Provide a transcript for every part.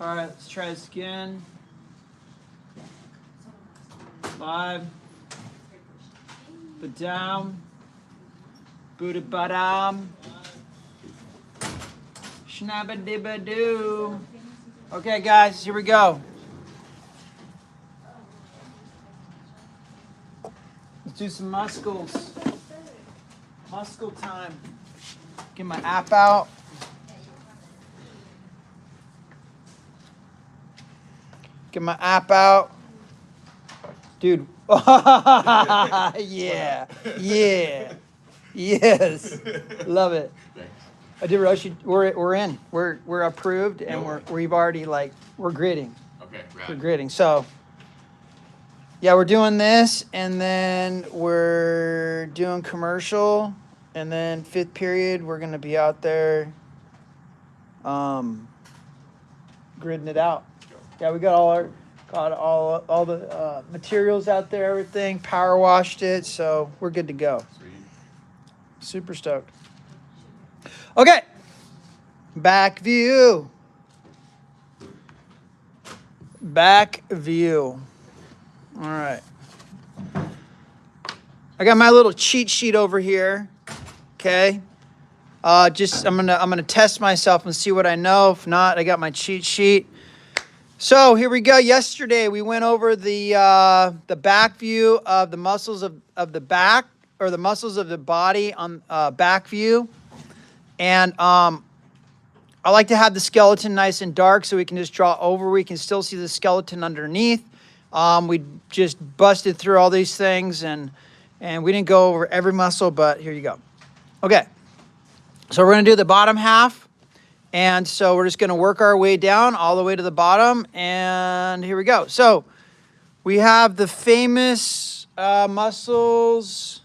All right, let's try this again. Live. Badam. Buddha badam. Schnabba-dibba-doo. Okay, guys, here we go. Let's do some muscles. Muscle time. Get my app out. Get my app out. Dude. Yeah. Yeah. Yes. Love it. Dude, Rush, we're in. We're approved and we've already we're gridding. Okay, We're gridding. So yeah, we're doing this and then we're doing commercial and then 5th period we're gonna be out there gridding it out. Yeah, we got all the materials out there, everything, power washed it, so we're good to go. Sweet. Super stoked. Okay, back view. Back view. All right. I got my little cheat sheet over here. Okay. I'm gonna test myself and see what I know. If not, I got my cheat sheet. So here we go. Yesterday we went over the back view of the muscles of the back, or the muscles of the body on back view. And I like to have the skeleton nice and dark so we can just draw over. We can still see the skeleton underneath. We just busted through all these things and we didn't go over every muscle, but here you go. Okay. So we're going to do the bottom half. And so we're just going to work our way down all the way to the bottom. And here we go. So we have the famous muscles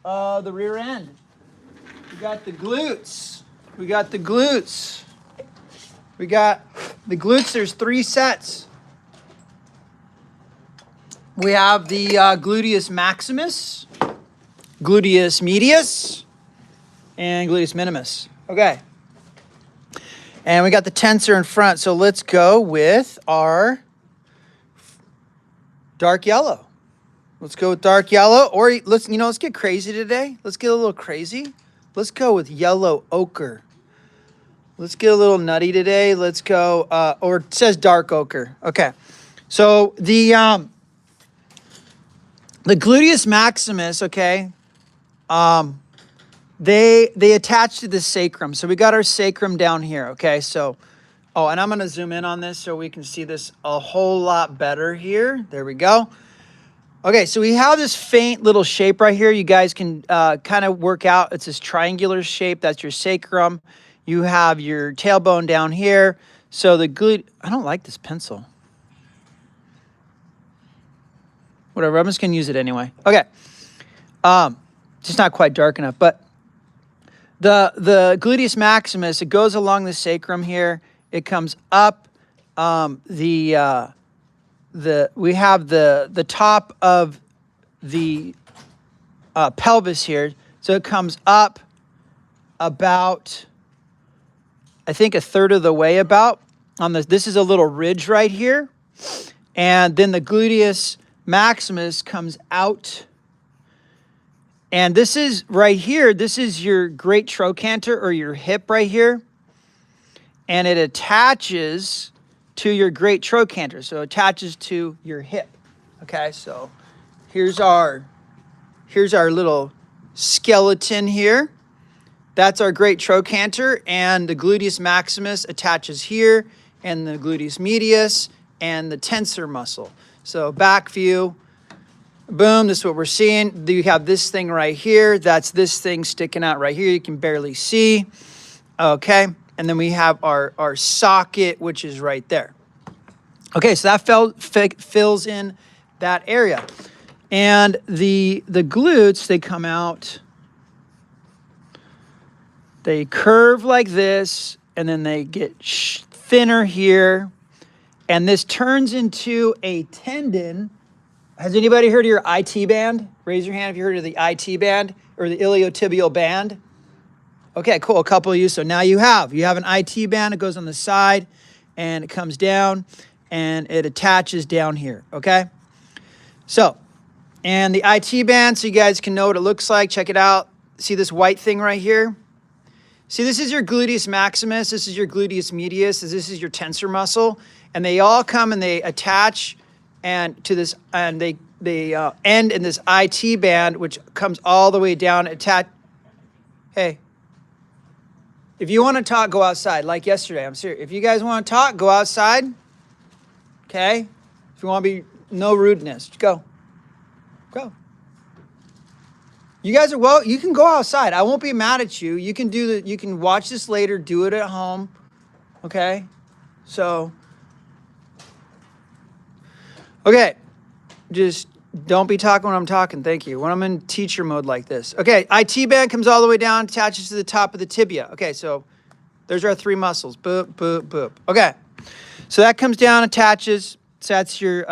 of the rear end. We got the glutes. We got the glutes. We got the glutes. There's 3 sets. We have the gluteus maximus, gluteus medius, and gluteus minimus. Okay. And we got the tensor in front. So let's go with our dark yellow. Let's go with dark yellow. Or let's get crazy today. Let's get a little crazy. Let's go with yellow ochre. Let's get a little nutty today. Let's go, or it says dark ochre. Okay. So the gluteus maximus, okay, they attach to the sacrum. So we got our sacrum down here, okay? So, and I'm going to zoom in on this so we can see this a whole lot better here. There we go. Okay, so we have this faint little shape right here. You guys can kind of work out. It's this triangular shape. That's your sacrum. You have your tailbone down here. So the glute, I don't like this pencil. Whatever, I'm just going to use it anyway. Okay. Just not quite dark enough, but the gluteus maximus, it goes along the sacrum here. It comes up. We have the top of the pelvis here. So it comes up about, I think, a third of the way about. This is a little ridge right here. And then the gluteus maximus comes out. And this is right here. This is your great trochanter, or your hip right here. And it attaches to your great trochanter. So it attaches to your hip. Okay, so here's our little skeleton here. That's our great trochanter, and the gluteus maximus attaches here, and the gluteus medius, and the tensor muscle. So back view, boom, this is what we're seeing. You have this thing right here. That's this thing sticking out right here. You can barely see. Okay, and then we have our socket, which is right there. Okay, so that fills in that area. And the glutes, they come out, they curve like this, and then they get thinner here. And this turns into a tendon. Has anybody heard of your IT band? Raise your hand if you heard of the IT band, or the iliotibial band. Okay, cool, a couple of you. So now you have an IT band. It goes on the side, and it comes down and it attaches down here, okay? So, and the IT band, so you guys can know what it looks like. Check it out. See this white thing right here? See, this is your gluteus maximus. This is your gluteus medius. This is your tensor muscle. And they all come and they attach and to this, and they end in this IT band, which comes all the way down, attach. Hey, if you want to talk, go outside. Like yesterday, I'm serious. If you guys want to talk, go outside. Okay? If you want to be, no rudeness. Go. Go. You guys are, well, you can go outside. I won't be mad at you. You can you can watch this later, do it at home. Okay? So, okay. Just don't be talking when I'm talking. Thank you. When I'm in teacher mode like this. Okay, IT band comes all the way down, attaches to the top of the tibia. Okay, so there's our three muscles. Boop, boop, boop. Okay, so that comes down, attaches. So that's your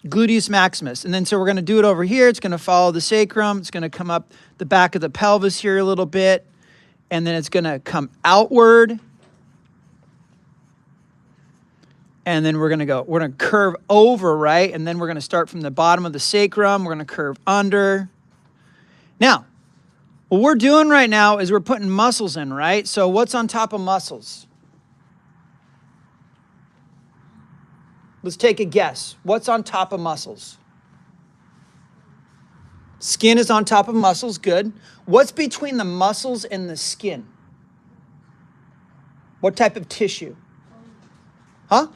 gluteus maximus. And then so we're going to do it over here. It's going to follow the sacrum. It's going to come up the back of the pelvis here a little bit. And then it's going to come outward. And then we're going to curve over, right? And then we're going to start from the bottom of the sacrum. We're going to curve under. Now, what we're doing right now is we're putting muscles in, right? So what's on top of muscles? Let's take a guess. What's on top of muscles? Skin is on top of muscles. Good. What's between the muscles and the skin? What type of tissue? Huh?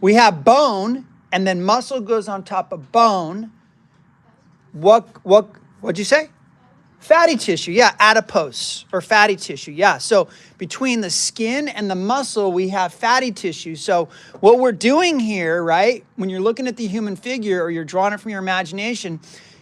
We have bone, and then muscle goes on top of bone. What'd you say? Fatty tissue, yeah, adipose or fatty tissue, yeah. So between the skin and the muscle, we have fatty tissue. So what we're doing here, right, when you're looking at the human figure or you're drawing it from your imagination,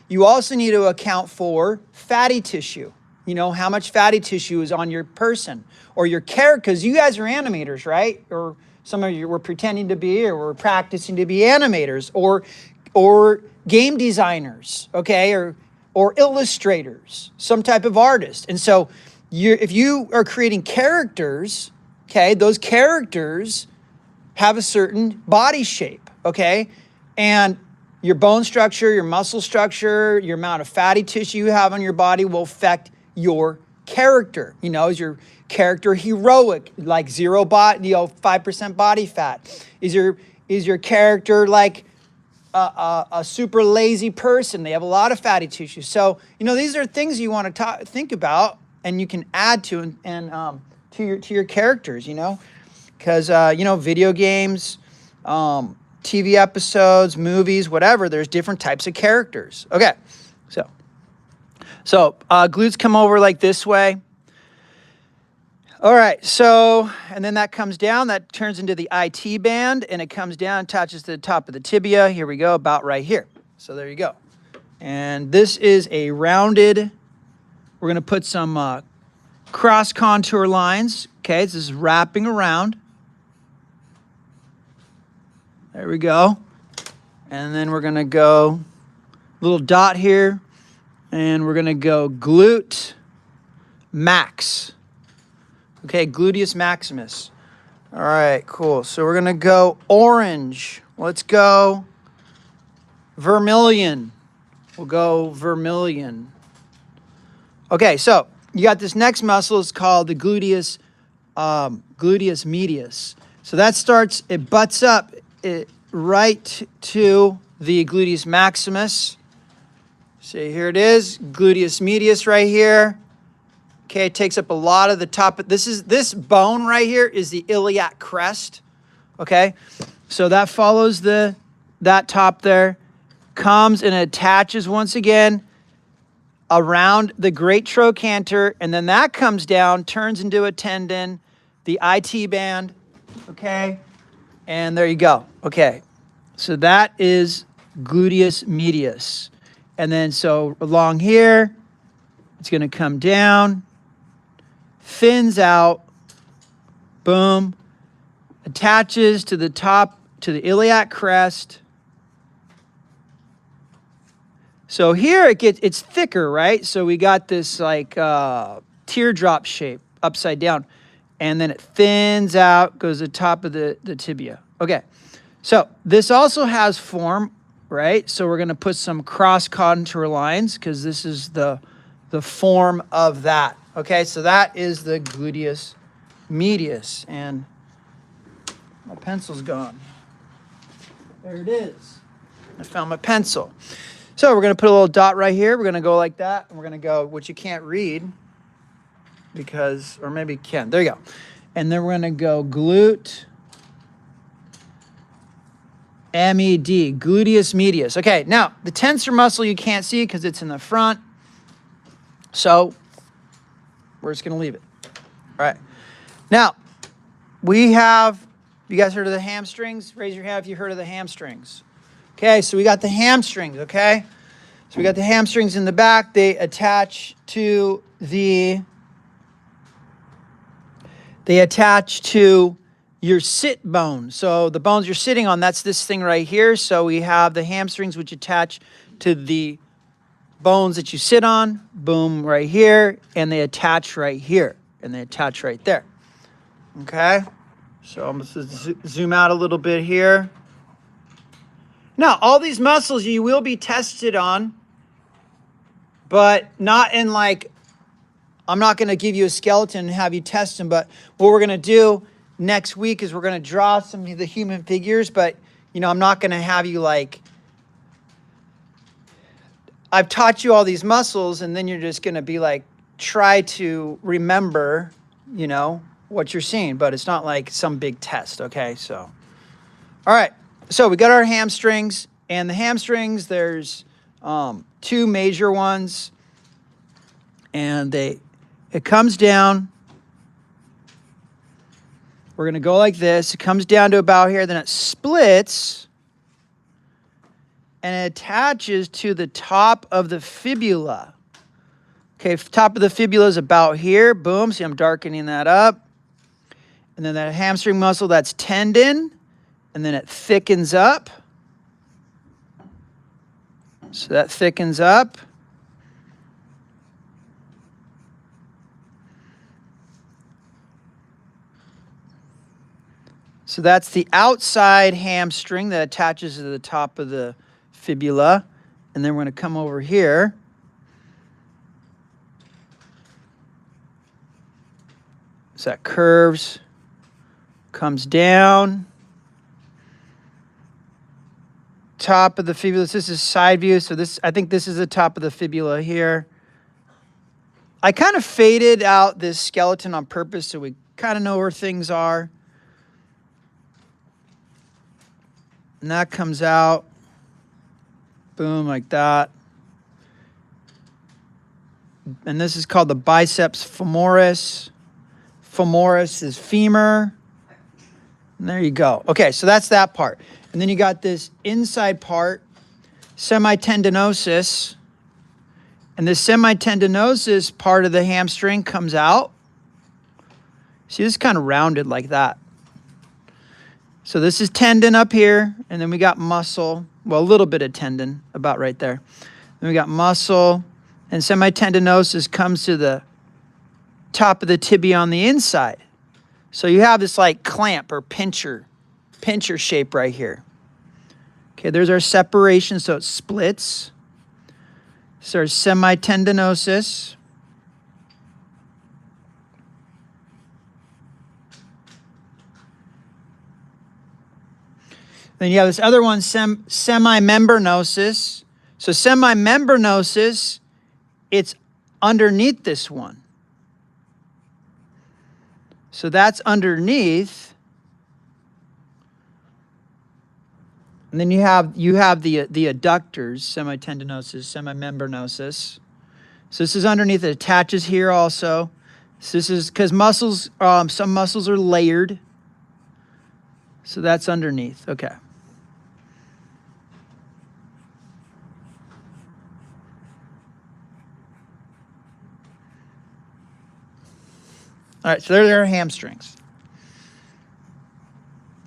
you also need to account for fatty tissue. You know, how much fatty tissue is on your person or your character, because you guys are animators, right? Or some of you were pretending to be, or were practicing to be animators, or game designers, okay, or illustrators, some type of artist. And so, if you are creating characters, okay, those characters have a certain body shape, okay, and your bone structure, your muscle structure, your amount of fatty tissue you have on your body will affect your character. You know, is your character heroic, like 5% body fat? Is your character like a super lazy person? They have a lot of fatty tissue. So, you know, these are things you want to think about, and you can add to and to your characters. You know, because you know, video games, TV episodes, movies, whatever. There's different types of characters. Okay, so glutes come over like this way. All right, so, and then that comes down, that turns into the IT band, and it comes down, attaches to the top of the tibia. Here we go, about right here. So there you go. And this is a rounded, we're going to put some cross contour lines. Okay, this is wrapping around. There we go. And then we're going to go, little dot here, and we're going to go glute max. Okay, gluteus maximus. All right, cool. So we're going to go orange. Let's go vermilion. We'll go vermilion. Okay, so you got this next muscle. It's called the gluteus medius. So that starts, it butts up right to the gluteus maximus. See, here it is, gluteus medius right here. Okay, it takes up a lot of the top. This bone right here is the iliac crest. Okay, so that follows that top there, comes and attaches once again around the great trochanter, and then that comes down, turns into a tendon, the IT band. Okay, and there you go. Okay, so that is gluteus medius, and then so along here, it's going to come down. Thins out, boom, attaches to the top, to the iliac crest. So here it's thicker, right? So we got this like teardrop shape upside down. and then it thins out, goes to the top of the tibia. Okay, so this also has form, right? So we're going to put some cross contour lines because this is the form of that. Okay, so that is the gluteus medius, and my pencil's gone. There it is. I found my pencil. So we're going to put a little dot right here. We're going to go like that, and we're going to go, which you can't read because, or maybe you can. There you go. And then we're going to go glute MED, gluteus medius. Okay, now the tensor muscle you can't see because it's in the front. So we're just going to leave it. All right. Now, we have, you guys heard of the hamstrings? Raise your hand if you heard of the hamstrings. Okay, so we got the hamstrings, okay? So we got the hamstrings in the back. They attach to your sit bone. So the bones you're sitting on, that's this thing right here. So we have the hamstrings which attach to the bones that you sit on, boom, right here, and they attach right here, and they attach right there. Okay? So I'm going to zoom out a little bit here. Now, all these muscles you will be tested on, but not in like, I'm not going to give you a skeleton and have you test them, but what we're going to do next week is we're going to draw some of the human figures, but, you know, I'm not going to have you like, I've taught you all these muscles, and then you're just going to be like, try to remember, you know, what you're seeing, but it's not like some big test, okay? So, all right. So we got our hamstrings, and the hamstrings, there's two major ones, and it comes down. We're going to go like this. It comes down to about here, then it splits, and it attaches to the top of the fibula. Okay, top of the fibula is about here. Boom. See, I'm darkening that up. And then that hamstring muscle, that's tendon. And then it thickens up. So that thickens up. So that's the outside hamstring that attaches to the top of the fibula. And then we're going to come over here. So that curves, comes down. Top of the fibula. This is side view. So this, I think this is the top of the fibula here. I kind of faded out this skeleton on purpose so we kind of know where things are. And that comes out. Boom, like that. And this is called the biceps femoris. Femoris is femur. And there you go. Okay, so that's that part. And then you got this inside part, semitendinosus. And this semitendinosus part of the hamstring comes out. See, this is kind of rounded like that. So this is tendon up here, and then we got muscle. Well, a little bit of tendon, about right there. Then we got muscle, and semitendinosus comes to the top of the tibia on the inside. So you have this like clamp or pincher shape right here. Okay, there's our separation, so it splits. So our semitendinosus. Then you have this other one, semimembranosus. So semimembranosus, it's underneath this one. So that's underneath. And then you have the adductors, semitendinosus, semimembranosus. So this is underneath. It attaches here also. So this is because muscles, some muscles are layered. So that's underneath. Okay. All right, so there are hamstrings.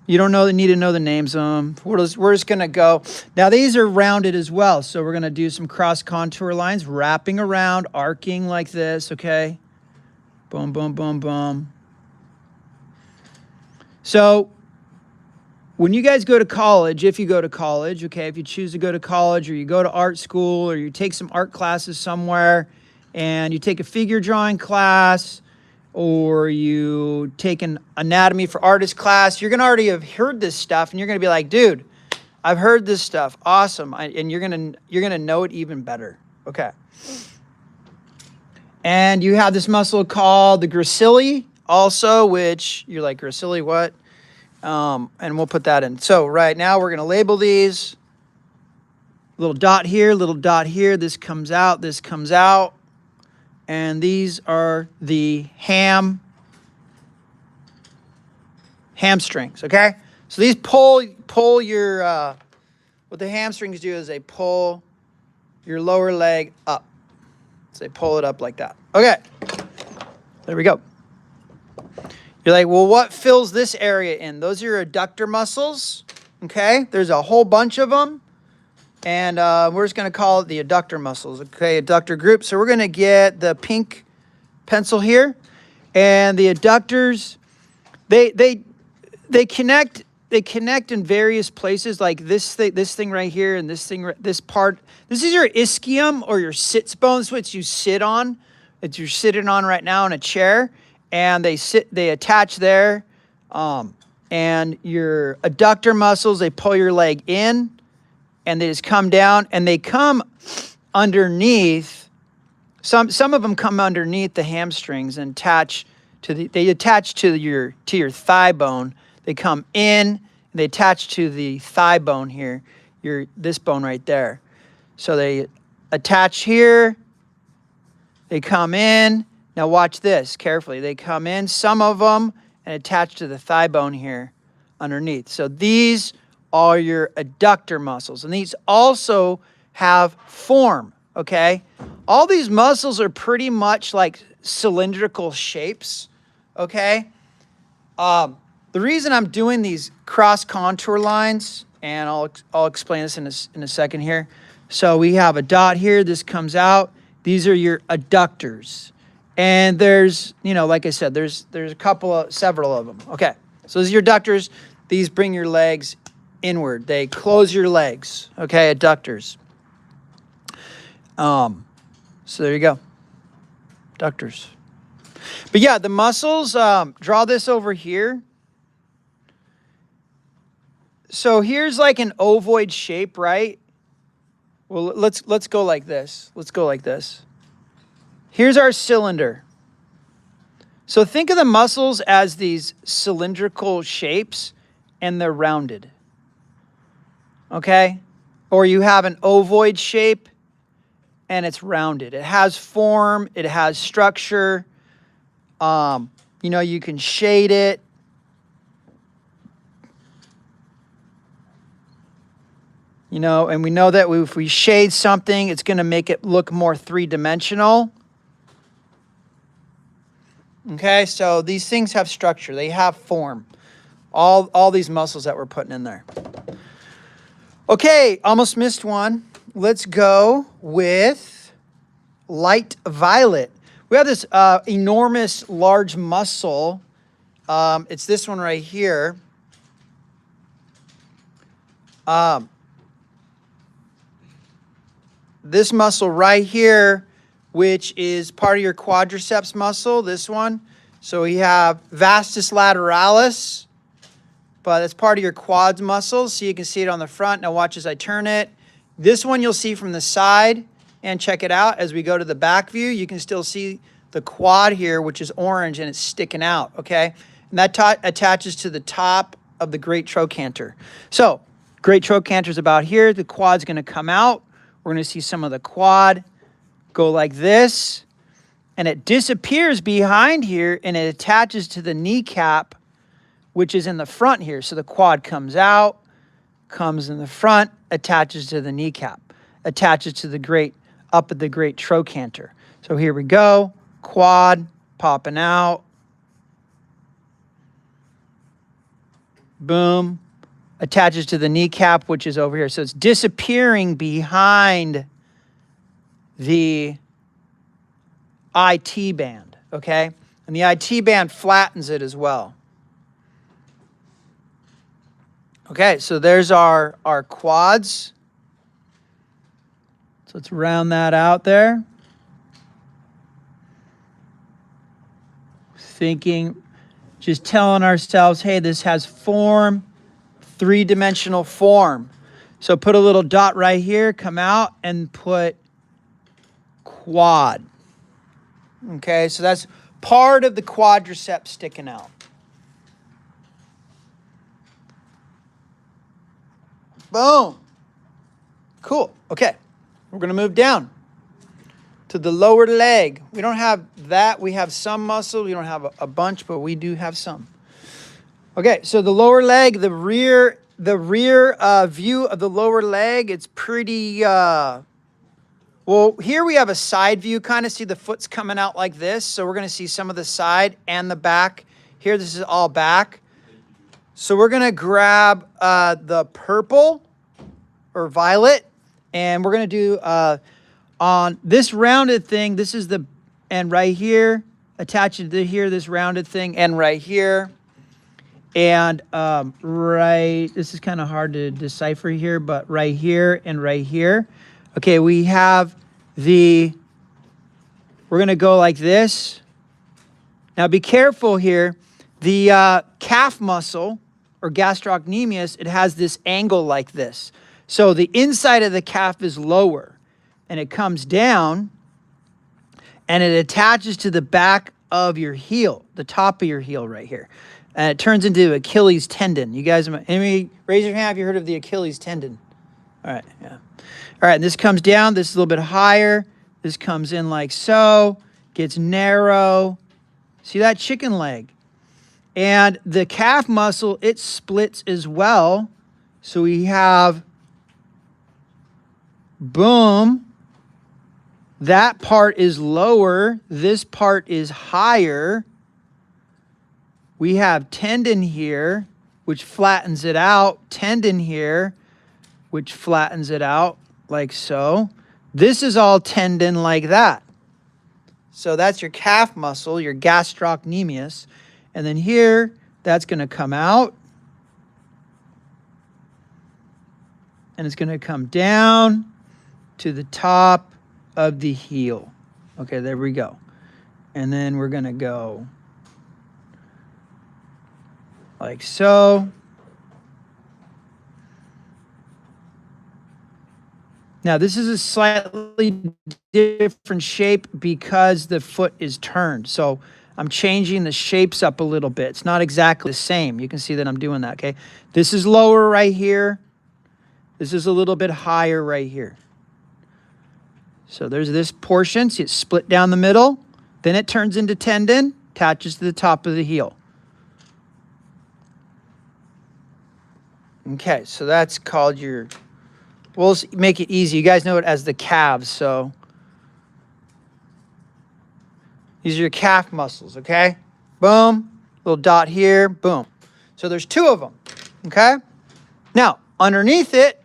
You don't need to know the names of them. We're just going to go. Now, these are rounded as well, so we're going to do some cross contour lines, wrapping around, arcing like this, okay? Boom, boom, boom, boom. So when you guys go to college, if you go to college, okay, if you choose to go to college or you go to art school or you take some art classes somewhere and you take a figure drawing class or you take an anatomy for artists class, you're going to already have heard this stuff and you're going to be like, dude, I've heard this stuff. Awesome. And you're going to know it even better. Okay. And you have this muscle called the gracilis also, which you're like, gracilis, what? And we'll put that in. So right now we're going to label these. Little dot here, little dot here. This comes out, this comes out. And these are the hamstrings, okay? So these pull your, what the hamstrings do is they pull your lower leg up. So they pull it up like that. Okay, there we go. You're like, well, what fills this area in? Those are your adductor muscles, okay? There's a whole bunch of them, and we're just going to call it the adductor muscles, okay? Adductor group. So we're going to get the pink pencil here, and the adductors, they connect. They connect in various places, like this thing right here, and this part. This is your ischium or your sits bone. This is what you sit on. It's you're sitting on right now in a chair. And they attach there, and your adductor muscles, they pull your leg in, and they just come down, and they come underneath. Some of them come underneath the hamstrings and attach to your thigh bone. They come in, and they attach to the thigh bone here, this bone right there. So they attach here. They come in. Now watch this carefully. They come in, some of them, and attach to the thigh bone here underneath. So these are your adductor muscles. And these also have form, okay? All these muscles are pretty much like cylindrical shapes, okay? The reason I'm doing these cross contour lines, and I'll explain this in a second here. So we have a dot here. This comes out. These are your adductors. And there's, like I said, there's several of them. Okay, so these are your adductors. These bring your legs inward. They close your legs. Okay, adductors. So there you go, adductors. But yeah, the muscles. Draw this over here. So here's like an ovoid shape, right? Well, let's go like this. Let's go like this. Here's our cylinder. So think of the muscles as these cylindrical shapes, and they're rounded. Okay? Or you have an ovoid shape, and it's rounded. It has form. It has structure. You can shade it. And we know that if we shade something, it's going to make it look more three-dimensional. Okay, so these things have structure. They have form. All these muscles that we're putting in there. Okay, almost missed one. Let's go with light violet. We have this enormous, large muscle. It's this one right here. This muscle right here, which is part of your quadriceps muscle, this one. So we have vastus lateralis, but it's part of your quads muscles, so you can see it on the front. Now watch as I turn it. This one you'll see from the side, and check it out. As we go to the back view, you can still see the quad here, which is orange, and it's sticking out, okay? And that attaches to the top of the great trochanter. So, great trochanter is about here. The quad's going to come out. We're going to see some of the quad go like this, and it disappears behind here, and it attaches to the kneecap, which is in the front here. So the quad comes out, comes in the front, attaches to the kneecap, attaches to the up at the great trochanter. So here we go, quad popping out, boom, attaches to the kneecap, which is over here. So it's disappearing behind the IT band, okay? And the IT band flattens it as well. Okay, so there's our quads. So let's round that out there. Thinking, just telling ourselves, hey, this has form, three-dimensional form. So put a little dot right here, come out and put quad. Okay, so that's part of the quadriceps sticking out. Boom. Cool. Okay, we're going to move down to the lower leg. We don't have that. We have some muscle. We don't have a bunch, but we do have some. Okay, so the lower leg, the rear view of the lower leg, it's pretty, well, here we have a side view, kind of see the foot's coming out like this. So we're going to see some of the side and the back. Here, this is all back. So we're going to grab the purple or violet, and we're going to do on this rounded thing, this is the, and right here, attach it to here, this rounded thing, and right here. And right, this is kind of hard to decipher here, but right here and right here. Okay, we have we're going to go like this. Now be careful here. The calf muscle, or gastrocnemius, it has this angle like this. So the inside of the calf is lower, and it comes down, and it attaches to the back of your heel, the top of your heel right here. And it turns into Achilles tendon. You guys, raise your hand if you heard of the Achilles tendon. All right, yeah. All right, and this comes down. This is a little bit higher. This comes in like so, gets narrow. See that chicken leg? And the calf muscle, it splits as well. So we have, boom. That part is lower. This part is higher. We have tendon here, which flattens it out. Tendon here, which flattens it out like so. This is all tendon like that. So that's your calf muscle, your gastrocnemius. And then here, that's going to come out. And it's going to come down to the top of the heel. Okay, there we go. And then we're going to go like so. Now this is a slightly different shape because the foot is turned. So I'm changing the shapes up a little bit. It's not exactly the same. You can see that I'm doing that, okay? This is lower right here. This is a little bit higher right here. So there's this portion. See, it's split down the middle. Then it turns into tendon, attaches to the top of the heel. Okay, so that's called your, we'll make it easy. You guys know it as the calves, so these are your calf muscles, okay? Boom, little dot here, boom. So there's two of them, okay? Now, underneath it,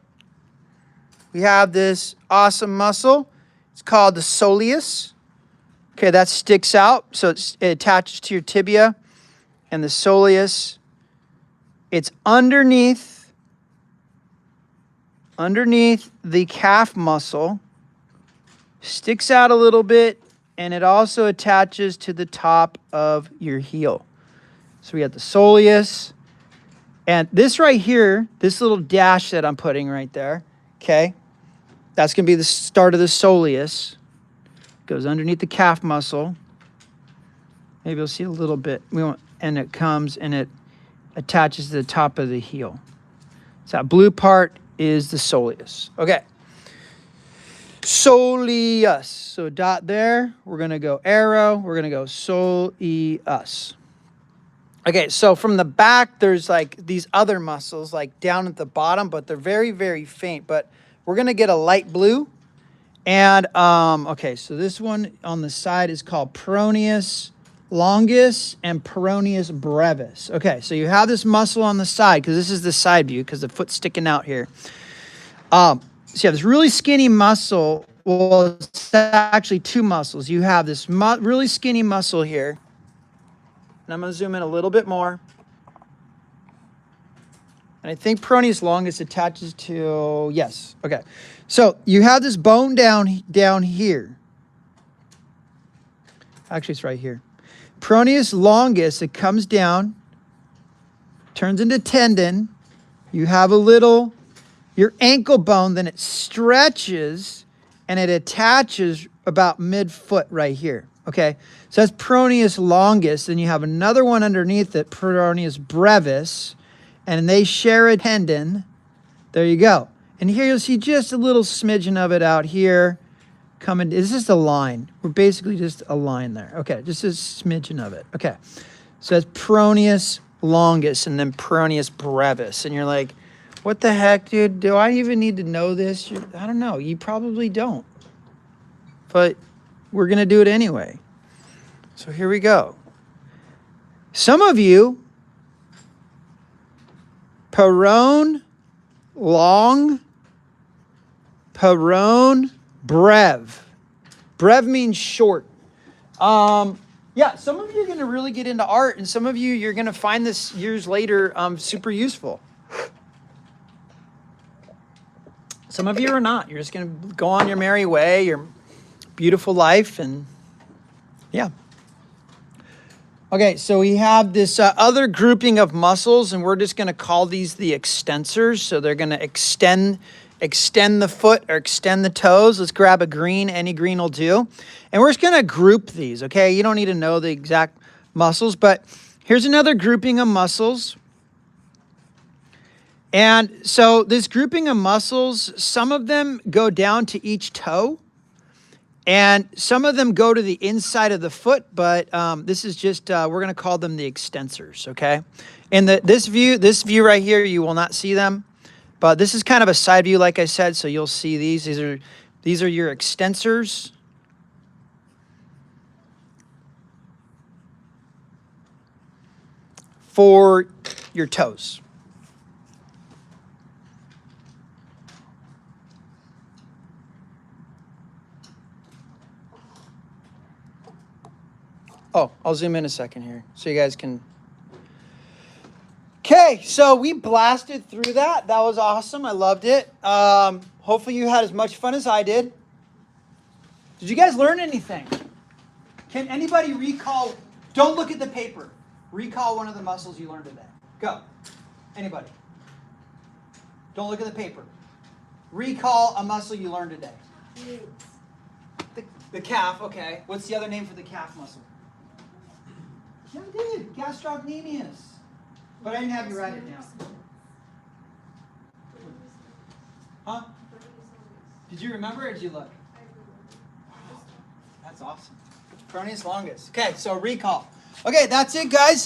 we have this awesome muscle. It's called the soleus. Okay, that sticks out, so it attaches to your tibia. And the soleus, it's underneath the calf muscle, sticks out a little bit, and it also attaches to the top of your heel. So we have the soleus, and this right here, this little dash that I'm putting right there, okay, that's going to be the start of the soleus. Goes underneath the calf muscle. Maybe you'll see a little bit. And it comes and it attaches to the top of the heel. So that blue part is the soleus. Okay. Soleus. So dot there. We're going to go arrow. We're going to go soleus. Okay, so from the back, there's like these other muscles like down at the bottom, but they're very, very faint. But we're going to get a light blue. And, okay, so this one on the side is called peroneus longus and peroneus brevis. Okay, so you have this muscle on the side, because this is the side view, because the foot's sticking out here. So you have this really skinny muscle. Well, it's actually two muscles. You have this really skinny muscle here. And I'm going to zoom in a little bit more. And I think peroneus longus attaches to, yes, okay. So you have this bone down here. Actually, it's right here. Peroneus longus, it comes down, turns into tendon. You have your ankle bone, then it stretches and it attaches about mid-foot right here. Okay, so that's peroneus longus. Then you have another one underneath it, peroneus brevis, and they share a tendon. There you go. And here you'll see just a little smidgen of it out here coming. It's just a line. We're basically just a line there. Okay, just a smidgen of it. Okay, so that's peroneus longus and then peroneus brevis. And you're like, what the heck, dude? Do I even need to know this? I don't know. You probably don't. But we're going to do it anyway. So here we go. Some of you, peron, long, peron, brev. Brev means short. Yeah, some of you are going to really get into art, and some of you, you're going to find this years later super useful. Some of you are not. You're just going to go on your merry way, your beautiful life, and yeah. Okay, so we have this other grouping of muscles, and we're just going to call these the extensors. So they're going to extend the foot or extend the toes. Let's grab a green. Any green will do. And we're just going to group these, okay? You don't need to know the exact muscles, but here's another grouping of muscles. And so this grouping of muscles, some of them go down to each toe, and some of them go to the inside of the foot, but this is just, we're going to call them the extensors, okay? And this view right here, you will not see them, but this is kind of a side view, like I said, so you'll see these. These are your extensors. For your toes. Oh, I'll zoom in a second here so you guys can. Okay, so we blasted through that. That was awesome. I loved it. Hopefully you had as much fun as I did. Did you guys learn anything? Can anybody recall? Don't look at the paper. Recall one of the muscles you learned today. Go. Anybody. Don't look at the paper. Recall a muscle you learned today. The calf, okay. What's the other name for the calf muscle? Yeah, I did. Gastrocnemius. But I didn't have you write it down. Huh? Did you remember or did you look? Wow, that's awesome. Peroneus longus. Okay, so recall. Okay, that's it, guys.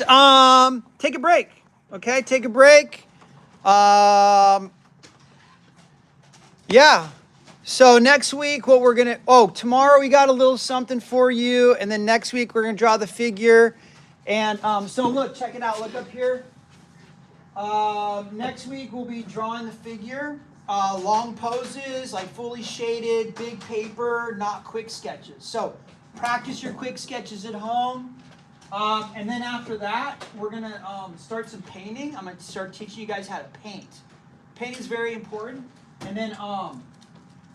Take a break. Okay, take a break. Yeah. So next week, what we're going to... tomorrow we got a little something for you. And then next week, we're going to draw the figure. And so look, check it out. Look up here. Next week, we'll be drawing the figure. Long poses, like fully shaded, big paper, not quick sketches. So practice your quick sketches at home. And then after that, we're going to start some painting. I'm going to start teaching you guys how to paint. Painting is very important. And then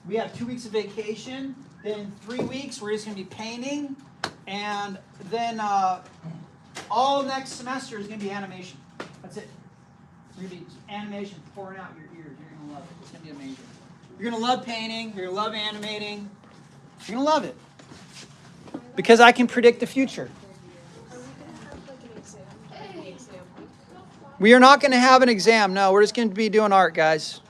we have 2 weeks of vacation. Then 3 weeks, we're just going to be painting. And then all next semester is going to be animation. That's it. It's going to be animation pouring out your ears. You're going to love it. It's going to be amazing. You're going to love painting. You're going to love animating. You're going to love it. Because I can predict the future. We are not going to have an exam. No, we're just going to be doing art, guys.